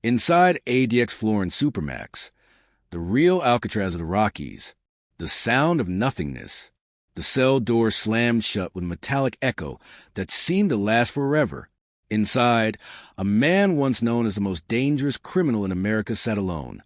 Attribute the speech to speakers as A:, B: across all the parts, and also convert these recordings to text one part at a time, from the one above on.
A: Inside ADX Florence Supermax, the Real Alcatraz of the Rockies, the sound of nothingness. The cell door slammed shut with a metallic echo that seemed to last forever. Inside, a man once known as the most dangerous criminal in America sat alone,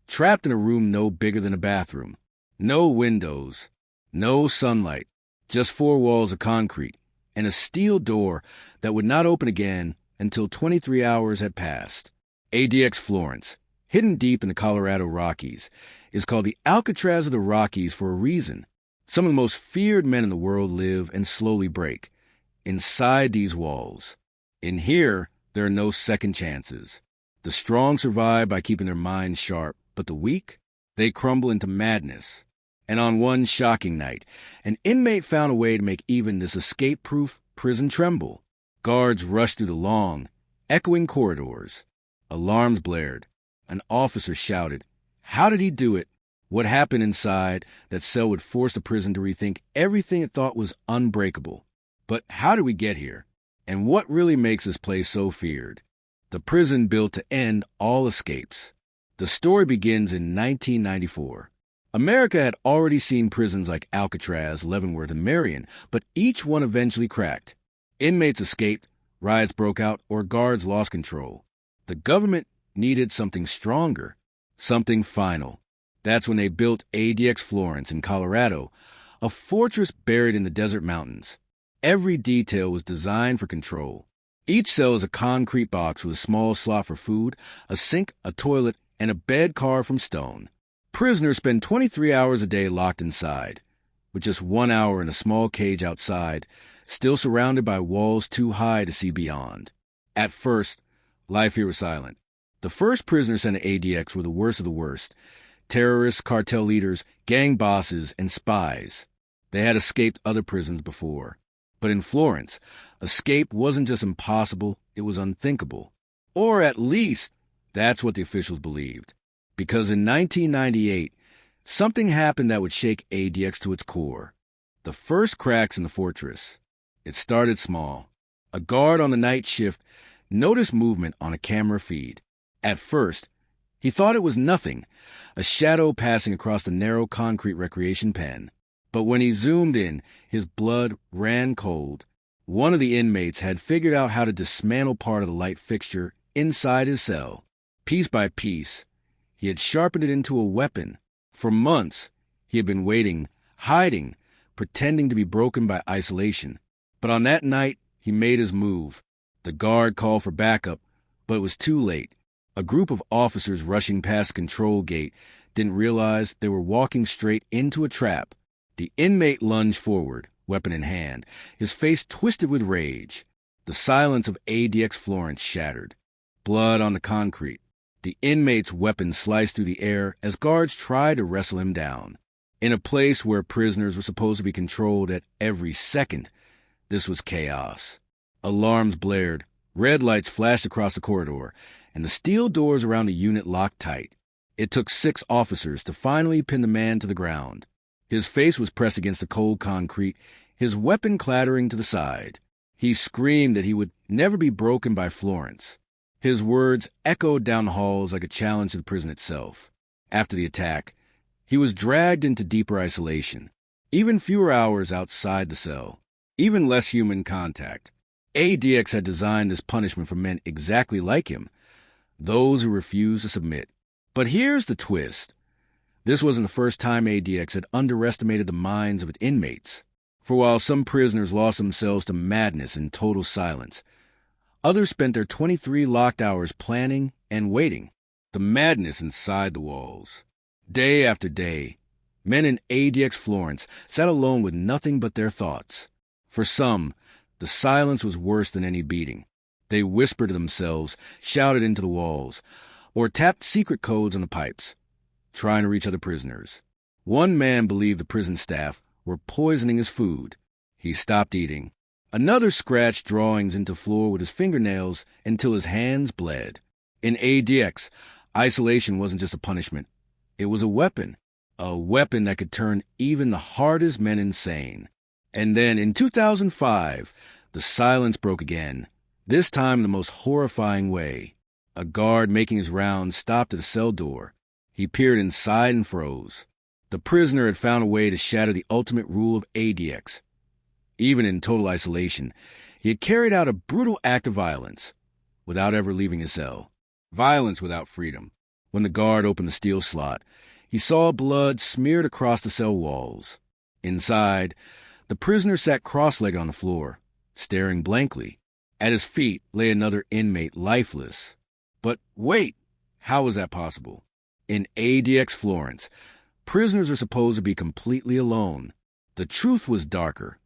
A: trapped in a room no bigger than a bathroom. No windows, no sunlight, just four walls of concrete, and a steel door that would not open again until 23 hours had passed. ADX Florence, hidden deep in the Colorado Rockies, is called the Alcatraz of the Rockies for a reason. Some of the most feared men in the world live and slowly break inside these walls. In here, there are no second chances. The strong survive by keeping their minds sharp, but the weak, they crumble into madness. And on one shocking night, an inmate found a way to make even this escape-proof prison tremble. Guards rushed through the long, echoing corridors. Alarms blared. An officer shouted, "How did he do it?" What happened inside that cell would force the prison to rethink everything it thought was unbreakable. But how did we get here? And what really makes this place so feared? The prison built to end all escapes. The story begins in 1994. America had already seen prisons like Alcatraz, Leavenworth, and Marion, but each one eventually cracked. Inmates escaped, riots broke out, or guards lost control. The government needed something stronger, something final. That's when they built ADX Florence in Colorado, a fortress buried in the desert mountains. Every detail was designed for control. Each cell is a concrete box with a small slot for food, a sink, a toilet, and a bed carved from stone. Prisoners spend 23 hours a day locked inside, with just 1 hour in a small cage outside, still surrounded by walls too high to see beyond. At first, life here was silent. The first prisoners sent to ADX were the worst of the worst. Terrorists, cartel leaders, gang bosses, and spies. They had escaped other prisons before. But in Florence, escape wasn't just impossible, it was unthinkable. Or at least, that's what the officials believed. Because in 1998, something happened that would shake ADX to its core. The first cracks in the fortress. It started small. A guard on the night shift noticed movement on a camera feed. At first, he thought it was nothing, a shadow passing across the narrow concrete recreation pen. But when he zoomed in, his blood ran cold. One of the inmates had figured out how to dismantle part of the light fixture inside his cell. Piece by piece, he had sharpened it into a weapon. For months, he had been waiting, hiding, pretending to be broken by isolation. But on that night, he made his move. The guard called for backup, but it was too late. A group of officers rushing past the control gate didn't realize they were walking straight into a trap. The inmate lunged forward, weapon in hand, his face twisted with rage. The silence of ADX Florence shattered. Blood on the concrete. The inmate's weapon sliced through the air as guards tried to wrestle him down. In a place where prisoners were supposed to be controlled at every second, this was chaos. Alarms blared, red lights flashed across the corridor, and the steel doors around the unit locked tight. It took 6 officers to finally pin the man to the ground. His face was pressed against the cold concrete, his weapon clattering to the side. He screamed that he would never be broken by Florence. His words echoed down the halls like a challenge to the prison itself. After the attack, he was dragged into deeper isolation. Even fewer hours outside the cell. Even less human contact. ADX had designed this punishment for men exactly like him, those who refused to submit. But here's the twist. This wasn't the first time ADX had underestimated the minds of its inmates. For while some prisoners lost themselves to madness and total silence, others spent their 23 locked hours planning and waiting. The madness inside the walls. Day after day, men in ADX Florence sat alone with nothing but their thoughts. For some, the silence was worse than any beating. They whispered to themselves, shouted into the walls, or tapped secret codes on the pipes, trying to reach other prisoners. One man believed the prison staff were poisoning his food. He stopped eating. Another scratched drawings into the floor with his fingernails until his hands bled. In ADX, isolation wasn't just a punishment. It was a weapon that could turn even the hardest men insane. And then in 2005, the silence broke again, this time in the most horrifying way. A guard making his rounds stopped at a cell door. He peered inside and froze. The prisoner had found a way to shatter the ultimate rule of ADX. Even in total isolation, he had carried out a brutal act of violence without ever leaving his cell. Violence without freedom. When the guard opened the steel slot, he saw blood smeared across the cell walls. Inside, the prisoner sat cross-legged on the floor, staring blankly. At his feet lay another inmate, lifeless. But wait, how was that possible? In ADX Florence, prisoners are supposed to be completely alone. The truth was darker.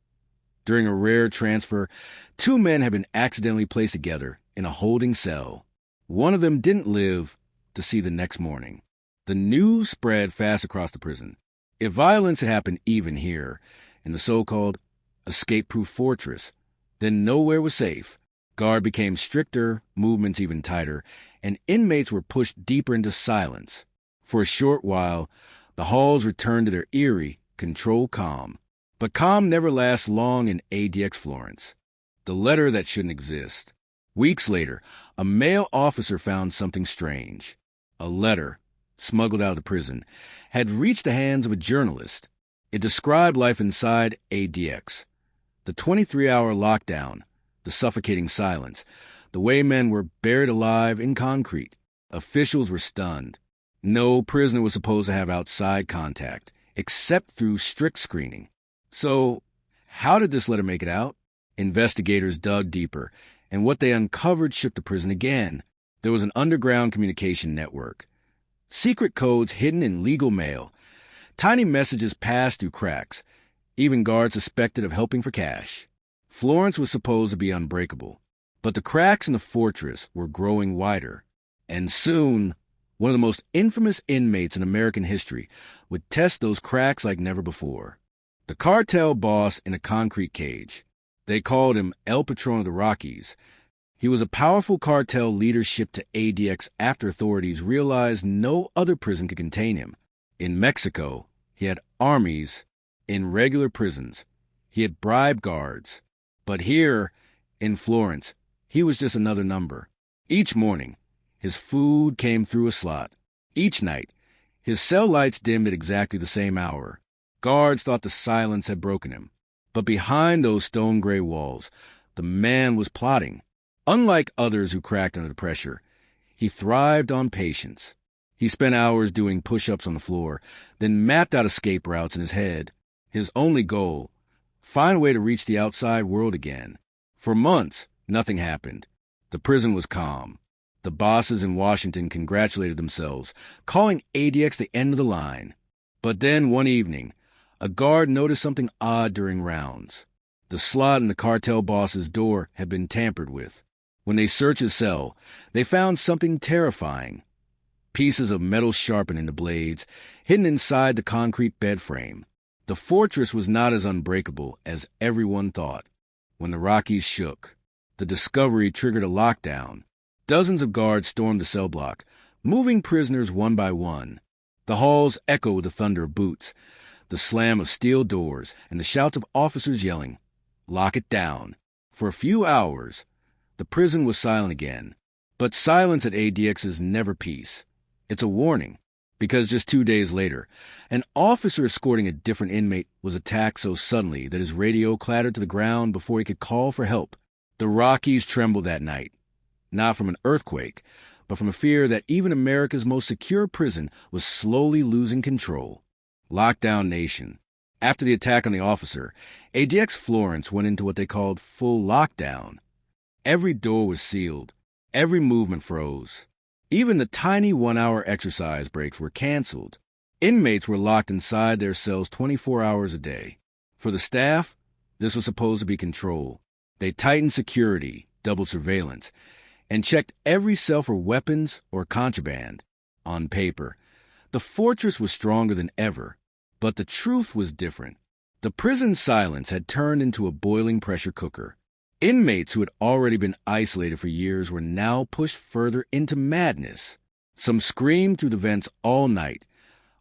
A: During a rare transfer, 2 men had been accidentally placed together in a holding cell. One of them didn't live to see the next morning. The news spread fast across the prison. If violence had happened even here, in the so-called escape-proof fortress, then nowhere was safe. Guard became stricter, movements even tighter, and inmates were pushed deeper into silence. For a short while, the halls returned to their eerie, controlled calm. But calm never lasts long in ADX Florence. The letter that shouldn't exist. Weeks later, a male officer found something strange. A letter, smuggled out of the prison, had reached the hands of a journalist. It described life inside ADX. The 23-hour lockdown, the suffocating silence, the way men were buried alive in concrete. Officials were stunned. No prisoner was supposed to have outside contact, except through strict screening. So, how did this letter make it out? Investigators dug deeper, and what they uncovered shook the prison again. There was an underground communication network. Secret codes hidden in legal mail. Tiny messages passed through cracks. Even guards suspected of helping for cash. Florence was supposed to be unbreakable, but the cracks in the fortress were growing wider. And soon, one of the most infamous inmates in American history would test those cracks like never before. The cartel boss in a concrete cage. They called him El Patron of the Rockies. He was a powerful cartel leader shipped to ADX after authorities realized no other prison could contain him. In Mexico, he had armies. In regular prisons, he had bribed guards. But here, in Florence, he was just another number. Each morning, his food came through a slot. Each night, his cell lights dimmed at exactly the same hour. Guards thought the silence had broken him. But behind those stone-gray walls, the man was plotting. Unlike others who cracked under the pressure, he thrived on patience. He spent hours doing push-ups on the floor, then mapped out escape routes in his head. His only goal, find a way to reach the outside world again. For months, nothing happened. The prison was calm. The bosses in Washington congratulated themselves, calling ADX the end of the line. But then one evening, a guard noticed something odd during rounds. The slot in the cartel boss's door had been tampered with. When they searched his cell, they found something terrifying. Pieces of metal sharpened into blades, hidden inside the concrete bed frame. The fortress was not as unbreakable as everyone thought. When the Rockies shook, the discovery triggered a lockdown. Dozens of guards stormed the cell block, moving prisoners one by one. The halls echoed with the thunder of boots, the slam of steel doors, and the shouts of officers yelling, "Lock it down." For a few hours, the prison was silent again. But silence at ADX is never peace. It's a warning, because just 2 days later, an officer escorting a different inmate was attacked so suddenly that his radio clattered to the ground before he could call for help. The Rockies trembled that night, not from an earthquake, but from a fear that even America's most secure prison was slowly losing control. Lockdown nation. After the attack on the officer, ADX Florence went into what they called full lockdown. Every door was sealed. Every movement froze. Even the tiny 1-hour exercise breaks were canceled. Inmates were locked inside their cells 24 hours a day. For the staff, this was supposed to be control. They tightened security, doubled surveillance, and checked every cell for weapons or contraband. On paper, the fortress was stronger than ever, but the truth was different. The prison silence had turned into a boiling pressure cooker. Inmates who had already been isolated for years were now pushed further into madness. Some screamed through the vents all night.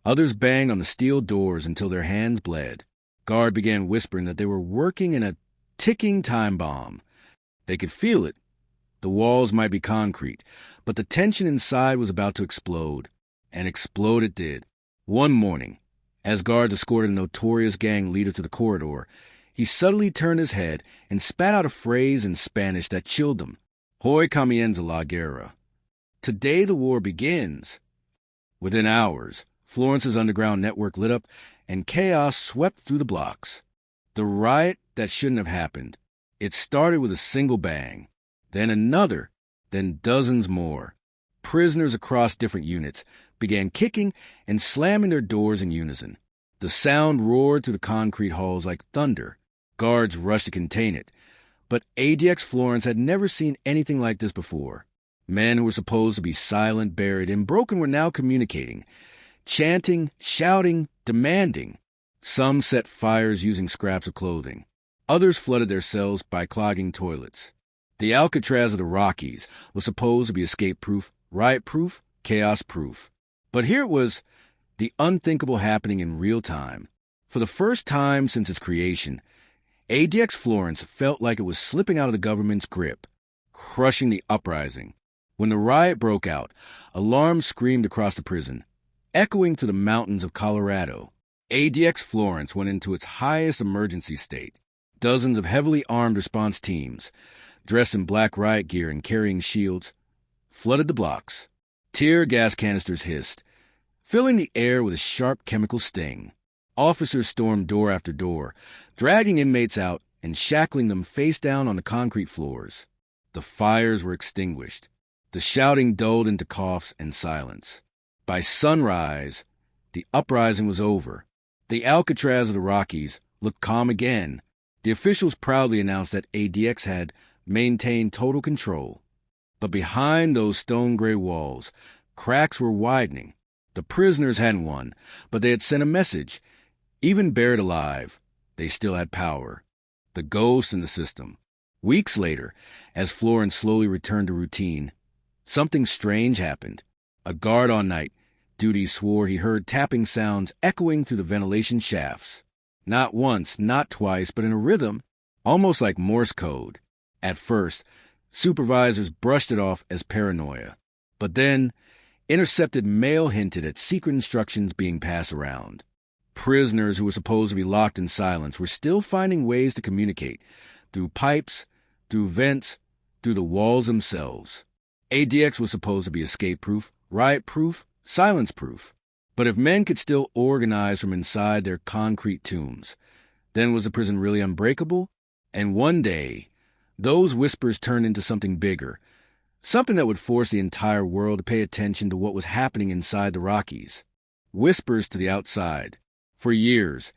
A: Others banged on the steel doors until their hands bled. Guard began whispering that they were working in a ticking time bomb. They could feel it, The walls might be concrete, but the tension inside was about to explode. And explode it did. One morning, as guards escorted a notorious gang leader to the corridor, he suddenly turned his head and spat out a phrase in Spanish that chilled them. Hoy comienza la guerra. Today the war begins. Within hours, Florence's underground network lit up and chaos swept through the blocks. The riot that shouldn't have happened. It started with a single bang, then another, then dozens more. Prisoners across different units began kicking and slamming their doors in unison. The sound roared through the concrete halls like thunder. Guards rushed to contain it. But ADX Florence had never seen anything like this before. Men who were supposed to be silent, buried, and broken were now communicating, chanting, shouting, demanding. Some set fires using scraps of clothing. Others flooded their cells by clogging toilets. The Alcatraz of the Rockies was supposed to be escape-proof, riot-proof, chaos-proof. But here it was, the unthinkable happening in real time. For the first time since its creation, ADX Florence felt like it was slipping out of the government's grip, crushing the uprising. When the riot broke out, alarms screamed across the prison, echoing to the mountains of Colorado. ADX Florence went into its highest emergency state. Dozens of heavily armed response teams, dressed in black riot gear and carrying shields, flooded the blocks. Tear gas canisters hissed, filling the air with a sharp chemical sting. Officers stormed door after door, dragging inmates out and shackling them face down on the concrete floors. The fires were extinguished. The shouting dulled into coughs and silence. By sunrise, the uprising was over. The Alcatraz of the Rockies looked calm again. The officials proudly announced that ADX had maintained total control. But behind those stone-gray walls, cracks were widening. The prisoners hadn't won, but they had sent a message. Even buried alive, they still had power. The ghosts in the system. Weeks later, as Florence slowly returned to routine, something strange happened. A guard on night duty swore he heard tapping sounds echoing through the ventilation shafts. Not once, not twice, but in a rhythm, almost like Morse code. At first, supervisors brushed it off as paranoia. But then, intercepted mail hinted at secret instructions being passed around. Prisoners who were supposed to be locked in silence were still finding ways to communicate, through pipes, through vents, through the walls themselves. ADX was supposed to be escape-proof, riot-proof, silence-proof. But if men could still organize from inside their concrete tombs, then was the prison really unbreakable? And one day, those whispers turned into something bigger, something that would force the entire world to pay attention to what was happening inside the Rockies. Whispers to the outside. For years,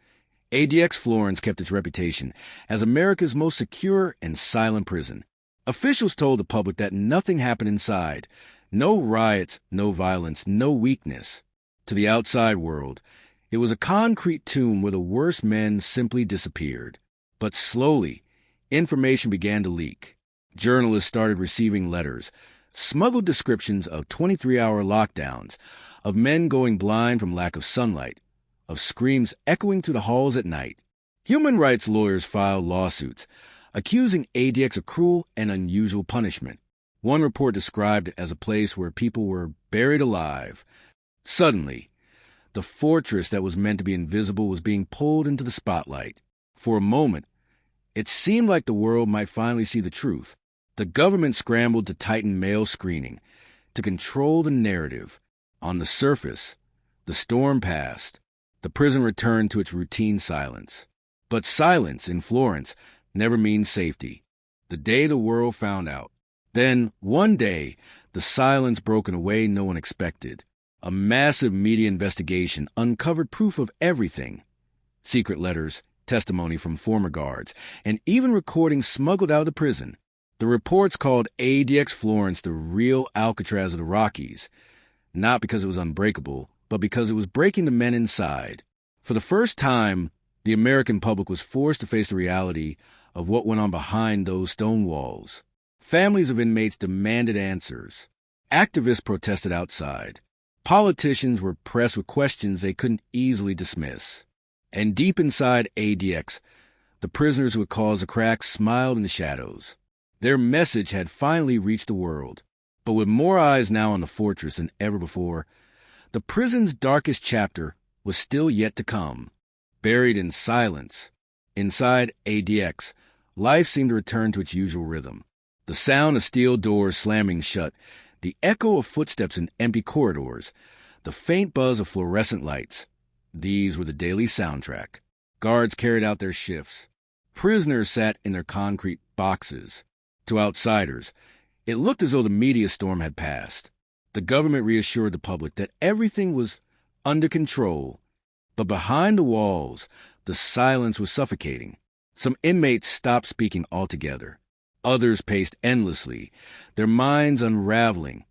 A: ADX Florence kept its reputation as America's most secure and silent prison. Officials told the public that nothing happened inside. No riots, no violence, no weakness. To the outside world, it was a concrete tomb where the worst men simply disappeared. But slowly, information began to leak. Journalists started receiving letters, smuggled descriptions of 23-hour lockdowns, of men going blind from lack of sunlight, of screams echoing through the halls at night. Human rights lawyers filed lawsuits, accusing ADX of cruel and unusual punishment. One report described it as a place where people were buried alive. Suddenly, the fortress that was meant to be invisible was being pulled into the spotlight. For a moment, it seemed like the world might finally see the truth. The government scrambled to tighten mail screening, to control the narrative. On the surface, the storm passed. The prison returned to its routine silence. But silence in Florence never means safety. The day the world found out. Then, one day, the silence broke in a way no one expected. A massive media investigation uncovered proof of everything. Secret letters, testimony from former guards, and even recordings smuggled out of the prison. The reports called ADX Florence the Real Alcatraz of the Rockies, not because it was unbreakable, but because it was breaking the men inside. For the first time, the American public was forced to face the reality of what went on behind those stone walls. Families of inmates demanded answers. Activists protested outside. Politicians were pressed with questions they couldn't easily dismiss. And deep inside ADX, the prisoners who had caused the cracks smiled in the shadows. Their message had finally reached the world. But with more eyes now on the fortress than ever before, the prison's darkest chapter was still yet to come. Buried in silence, inside ADX, life seemed to return to its usual rhythm. The sound of steel doors slamming shut, the echo of footsteps in empty corridors, the faint buzz of fluorescent lights. These were the daily soundtrack. Guards carried out their shifts. Prisoners sat in their concrete boxes. To outsiders, it looked as though the media storm had passed. The government reassured the public that everything was under control. But behind the walls, the silence was suffocating. Some inmates stopped speaking altogether. Others paced endlessly, their minds unraveling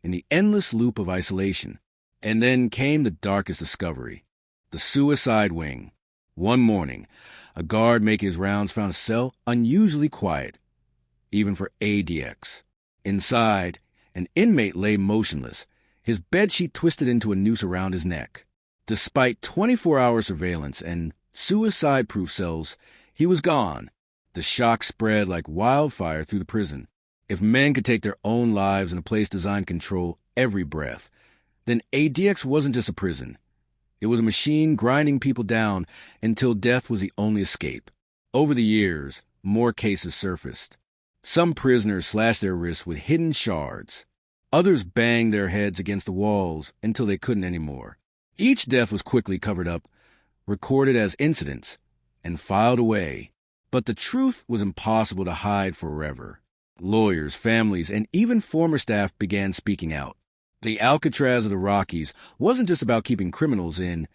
A: in the endless loop of isolation. And then came the darkest discovery, the suicide wing. One morning, a guard making his rounds found a cell unusually quiet, even for ADX. Inside, an inmate lay motionless, his bedsheet twisted into a noose around his neck. Despite 24-hour surveillance and suicide-proof cells, he was gone. The shock spread like wildfire through the prison. If men could take their own lives in a place designed to control every breath, then ADX wasn't just a prison. It was a machine grinding people down until death was the only escape. Over the years, more cases surfaced. Some prisoners slashed their wrists with hidden shards. Others banged their heads against the walls until they couldn't anymore. Each death was quickly covered up, recorded as incidents, and filed away. But the truth was impossible to hide forever. Lawyers, families, and even former staff began speaking out. The Alcatraz of the Rockies wasn't just about keeping criminals in.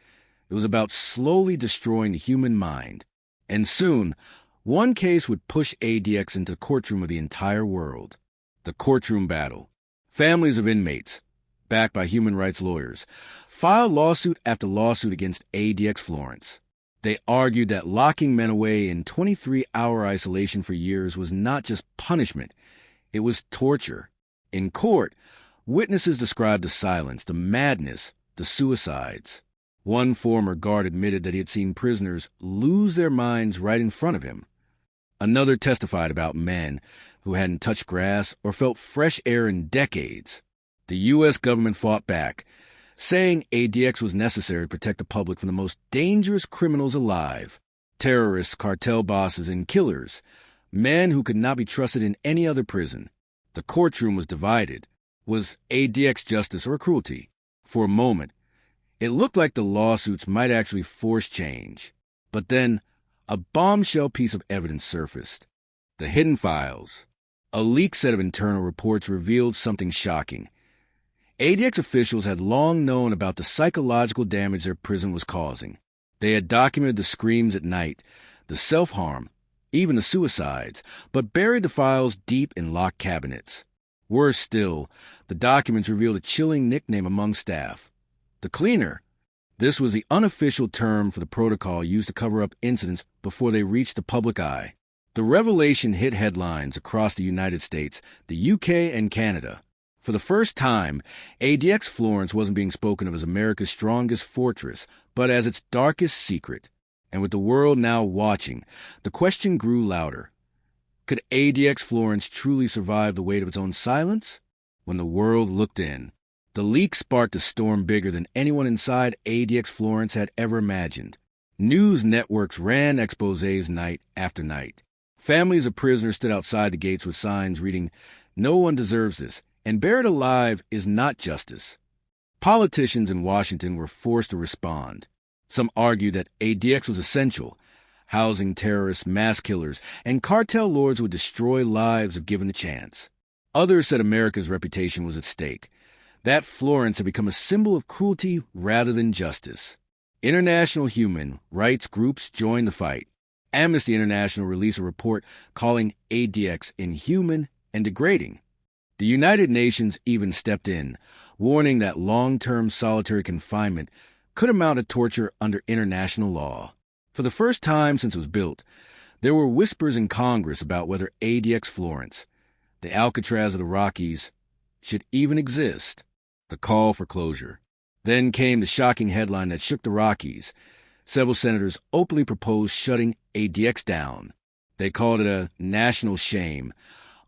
A: It was about slowly destroying the human mind. And soon, one case would push ADX into the courtroom of the entire world. The courtroom battle. Families of inmates, backed by human rights lawyers, filed lawsuit after lawsuit against ADX Florence. They argued that locking men away in 23-hour isolation for years was not just punishment, it was torture. In court, witnesses described the silence, the madness, the suicides. One former guard admitted that he had seen prisoners lose their minds right in front of him. Another testified about men who hadn't touched grass or felt fresh air in decades. The U.S. government fought back, saying ADX was necessary to protect the public from the most dangerous criminals alive. Terrorists, cartel bosses, and killers. Men who could not be trusted in any other prison. The courtroom was divided. Was ADX justice or cruelty? For a moment, it looked like the lawsuits might actually force change. But then, a bombshell piece of evidence surfaced. The hidden files. A leaked set of internal reports revealed something shocking. ADX officials had long known about the psychological damage their prison was causing. They had documented the screams at night, the self-harm, even the suicides, but buried the files deep in locked cabinets. Worse still, the documents revealed a chilling nickname among staff. The Cleaner. This was the unofficial term for the protocol used to cover up incidents before they reached the public eye. The revelation hit headlines across the United States, the UK, and Canada. For the first time, ADX Florence wasn't being spoken of as America's strongest fortress, but as its darkest secret. And with the world now watching, the question grew louder. Could ADX Florence truly survive the weight of its own silence? When the world looked in, the leak sparked a storm bigger than anyone inside ADX Florence had ever imagined. News networks ran exposés night after night. Families of prisoners stood outside the gates with signs reading, "No one deserves this," and "Buried alive is not justice." Politicians in Washington were forced to respond. Some argued that ADX was essential. Housing terrorists, mass killers, and cartel lords would destroy lives if given the chance. Others said America's reputation was at stake. That Florence had become a symbol of cruelty rather than justice. International human rights groups joined the fight. Amnesty International released a report calling ADX inhuman and degrading. The United Nations even stepped in, warning that long-term solitary confinement could amount to torture under international law. For the first time since it was built, there were whispers in Congress about whether ADX Florence, the Alcatraz of the Rockies, should even exist. The call for closure. Then came the shocking headline that shook the Rockies. Several senators openly proposed shutting ADX down. They called it a national shame,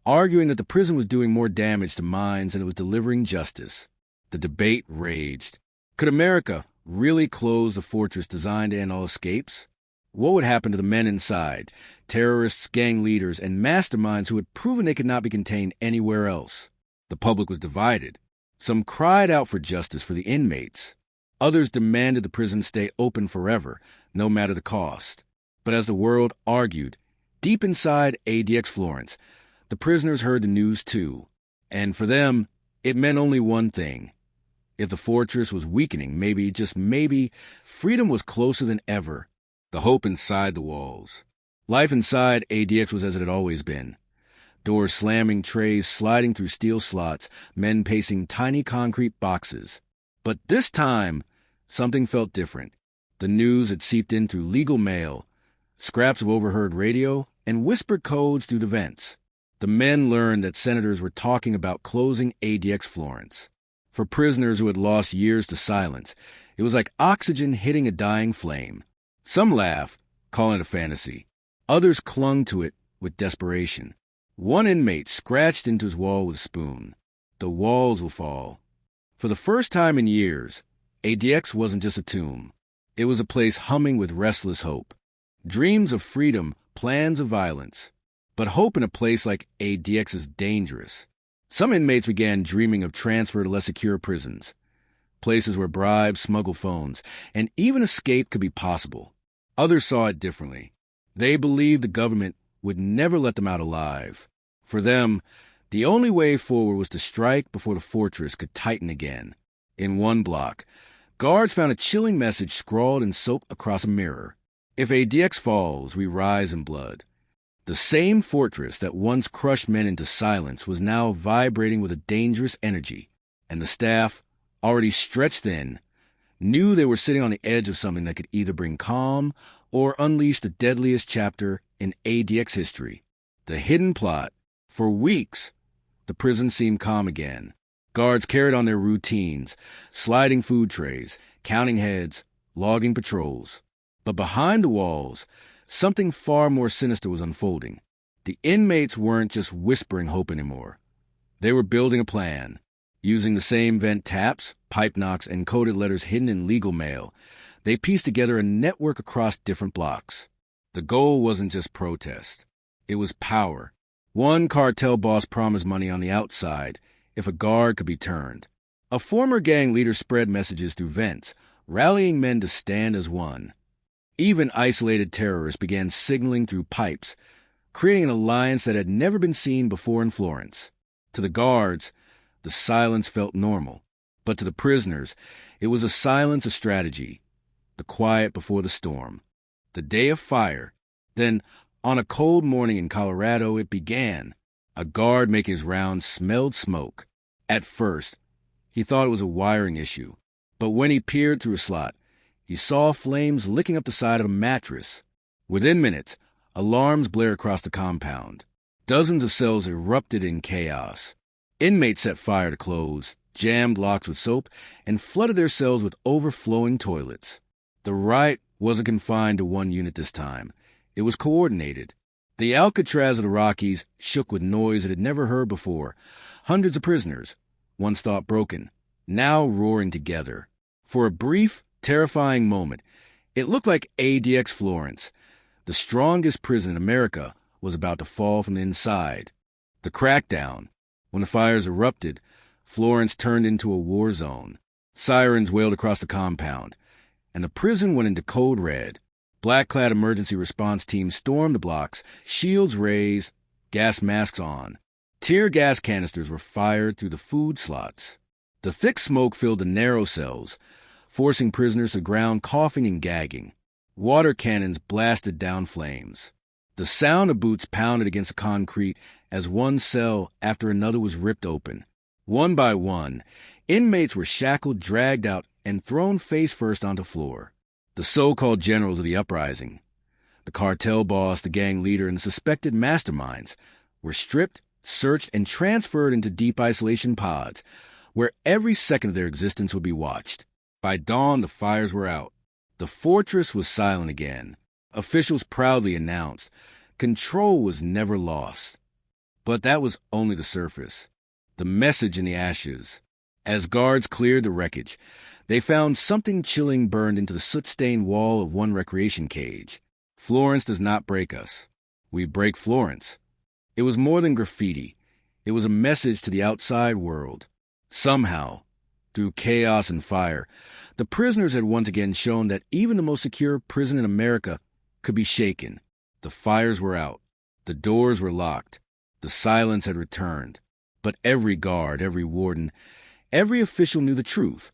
A: arguing that the prison was doing more damage to minds than it was delivering justice. The debate raged. Could America really close the fortress designed to end all escapes? What would happen to the men inside, terrorists, gang leaders, and masterminds who had proven they could not be contained anywhere else? The public was divided. Some cried out for justice for the inmates. Others demanded the prison stay open forever, no matter the cost. But as the world argued, deep inside ADX Florence, the prisoners heard the news too. And for them, it meant only one thing. If the fortress was weakening, maybe, just maybe, freedom was closer than ever. The hope inside the walls. Life inside ADX was as it had always been. Doors slamming, trays sliding through steel slots, men pacing tiny concrete boxes. But this time, something felt different. The news had seeped in through legal mail, scraps of overheard radio, and whispered codes through the vents. The men learned that senators were talking about closing ADX Florence. For prisoners who had lost years to silence, it was like oxygen hitting a dying flame. Some laughed, calling it a fantasy. Others clung to it with desperation. One inmate scratched into his wall with a spoon. The walls will fall. For the first time in years, ADX wasn't just a tomb. It was a place humming with restless hope. Dreams of freedom, plans of violence. But hope in a place like ADX is dangerous. Some inmates began dreaming of transfer to less secure prisons, places where bribes, smuggled phones, and even escape could be possible. Others saw it differently. They believed the government would never let them out alive. For them, the only way forward was to strike before the fortress could tighten again. In one block, guards found a chilling message scrawled in soap across a mirror. If ADX falls, we rise in blood. The same fortress that once crushed men into silence was now vibrating with a dangerous energy, and the staff, already stretched thin, knew they were sitting on the edge of something that could either bring calm or unleash the deadliest chapter in ADX history. The hidden plot. For weeks, the prison seemed calm again. Guards carried on their routines, sliding food trays, counting heads, logging patrols. But behind the walls, something far more sinister was unfolding. The inmates weren't just whispering hope anymore. They were building a plan. Using the same vent taps, pipe knocks, and coded letters hidden in legal mail, they pieced together a network across different blocks. The goal wasn't just protest. It was power. One cartel boss promised money on the outside if a guard could be turned. A former gang leader spread messages through vents, rallying men to stand as one. Even isolated terrorists began signaling through pipes, creating an alliance that had never been seen before in Florence. To the guards, the silence felt normal. But to the prisoners, it was a silence of strategy. The quiet before the storm. The day of fire. Then, on a cold morning in Colorado, it began. A guard making his rounds smelled smoke. At first, he thought it was a wiring issue. But when he peered through a slot, he saw flames licking up the side of a mattress. Within minutes, alarms blared across the compound. Dozens of cells erupted in chaos. Inmates set fire to clothes, jammed locks with soap, and flooded their cells with overflowing toilets. The riot wasn't confined to one unit this time. It was coordinated. The Alcatraz of the Rockies shook with noise it had never heard before. Hundreds of prisoners, once thought broken, now roaring together. For a brief, terrifying moment, it looked like ADX Florence, the strongest prison in America, was about to fall from the inside. The crackdown. When the fires erupted, Florence turned into a war zone. Sirens wailed across the compound, and the prison went into code red. Black-clad emergency response teams stormed the blocks, shields raised, gas masks on. Tear gas canisters were fired through the food slots. The thick smoke filled the narrow cells, forcing prisoners to the ground coughing and gagging. Water cannons blasted down flames. The sound of boots pounded against the concrete as one cell after another was ripped open. One by one, inmates were shackled, dragged out, and thrown face first onto the floor. The so-called generals of the uprising, the cartel boss, the gang leader, and the suspected masterminds, were stripped, searched, and transferred into deep isolation pods, where every second of their existence would be watched. By dawn, the fires were out. The fortress was silent again. Officials proudly announced, control was never lost. But that was only the surface. The message in the ashes. As guards cleared the wreckage, they found something chilling burned into the soot-stained wall of one recreation cage. Florence does not break us. We break Florence. It was more than graffiti. It was a message to the outside world. Somehow, through chaos and fire, the prisoners had once again shown that even the most secure prison in America could be shaken. The fires were out. The doors were locked. The silence had returned. But every guard, every warden, every official knew the truth.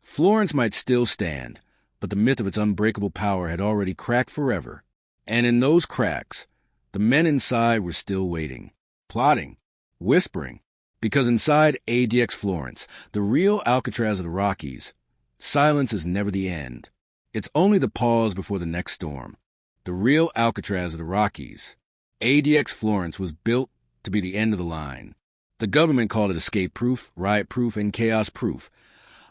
A: Florence might still stand, but the myth of its unbreakable power had already cracked forever. And in those cracks, the men inside were still waiting, plotting, whispering, because inside ADX Florence, the real Alcatraz of the Rockies, silence is never the end. It's only the pause before the next storm. The real Alcatraz of the Rockies, ADX Florence, was built to be the end of the line. The government called it escape-proof, riot-proof, and chaos-proof,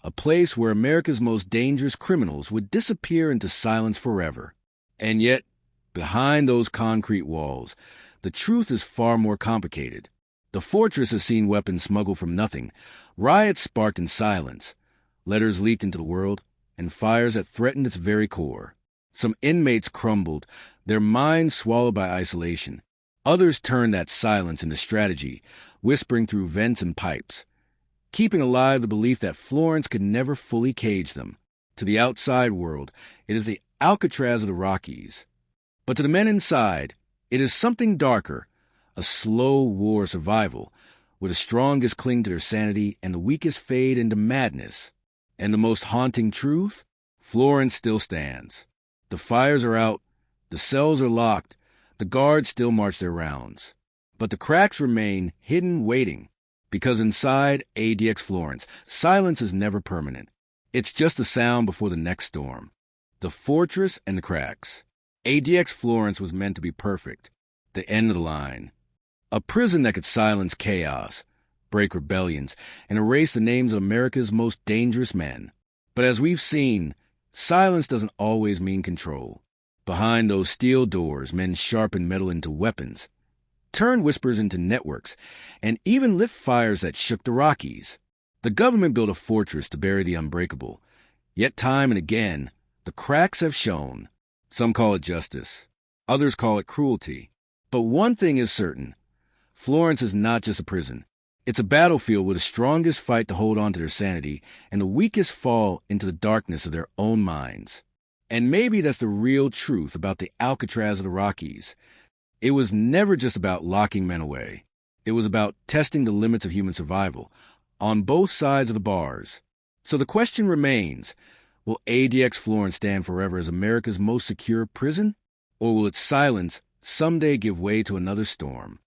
A: a place where America's most dangerous criminals would disappear into silence forever. And yet, behind those concrete walls, the truth is far more complicated. The fortress has seen weapons smuggled from nothing, riots sparked in silence, letters leaked into the world, and fires that threatened its very core. Some inmates crumbled, their minds swallowed by isolation. Others turned that silence into strategy, whispering through vents and pipes, keeping alive the belief that Florence could never fully cage them. To the outside world, it is the Alcatraz of the Rockies. But to the men inside, it is something darker, a slow war survival, where the strongest cling to their sanity and the weakest fade into madness. And the most haunting truth? Florence still stands. The fires are out, the cells are locked, the guards still march their rounds. But the cracks remain hidden, waiting, because inside ADX Florence, silence is never permanent. It's just a sound before the next storm. The fortress and the cracks. ADX Florence was meant to be perfect, the end of the line. A prison that could silence chaos, break rebellions, and erase the names of America's most dangerous men. But as we've seen, silence doesn't always mean control. Behind those steel doors, men sharpened metal into weapons, turned whispers into networks, and even lit fires that shook the Rockies. The government built a fortress to bury the unbreakable. Yet time and again, the cracks have shown. Some call it justice. Others call it cruelty. But one thing is certain. Florence is not just a prison. It's a battlefield where the strongest fight to hold on to their sanity and the weakest fall into the darkness of their own minds. And maybe that's the real truth about the Alcatraz of the Rockies. It was never just about locking men away. It was about testing the limits of human survival on both sides of the bars. So the question remains, will ADX Florence stand forever as America's most secure prison? Or will its silence someday give way to another storm?